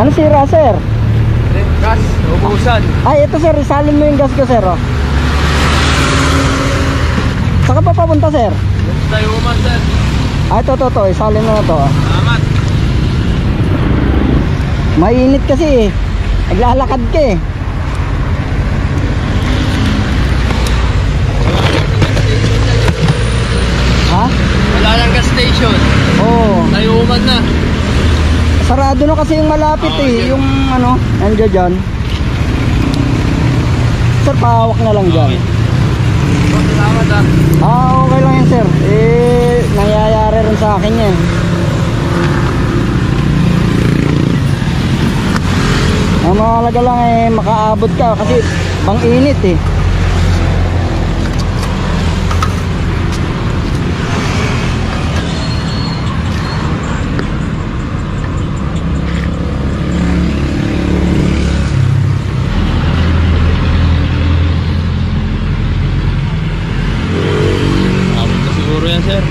Ano sira, sir? Gas, ubusan. Ay, ito sir, isalin mo yung gas ko, sir. Oh. Saka pa papunta, sir? Tayo uman, sir. Ay, ito, isalin mo na to. Salamat. Mainit kasi eh. Naglalakad ka eh. Ha? Wala lang gas station. Oo. Tayo uman na. Sarado na kasi yung malapit eh. Yung ano, nandiyo dyan. Sir, pahawak na lang dyan. Salamat ah. Okay lang yan, sir. Eh, nangyayari rin sa akin yan. Ang mahalaga lang eh, makaabot ka kasi pang init eh. Abot na siguro yan, sir.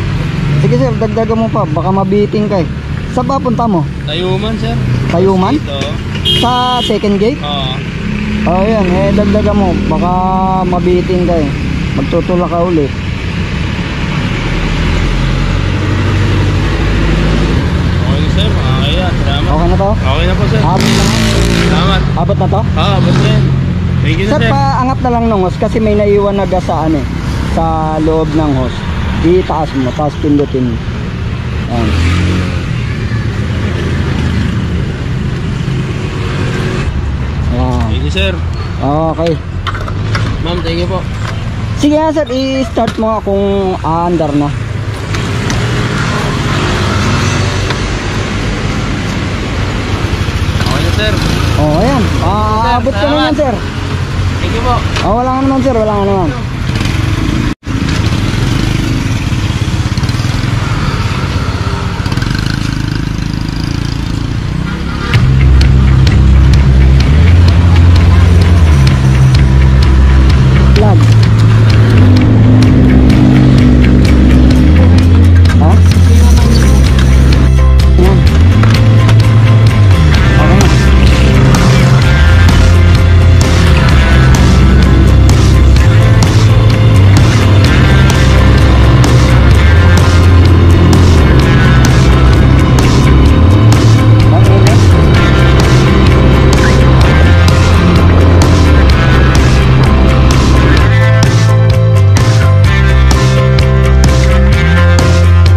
Sige sir, dagdagan mo pa, baka mabiting ka eh. Saan ba punta mo? Tayo uman, sir. Tayuman? Dito. Sa second gate? Oo. Oh yan, eh dagdagan mo, baka mabiting ka eh. Magtutulak ka ulit. Okay na, sir. Okay yan. Salamat. Okay na to? Okay na po, sir. Abot na. Salamat. Abot na to? Abot na yan. Thank you na, Sir, sir. paangat na lang ng hose kasi may naiwan na gas sa ano eh, sa loob ng hose. Itaas mo, tapos pindutin. Ayan. Ayan. Thank you, sir. Okay. Ma'am, thank you po. Sige nga sir, i-start mo nga kung aandar na. Okay na, sir. Oh, ayan. Aabot ka naman sir. Thank you po. Wala nga naman sir, wala nga naman.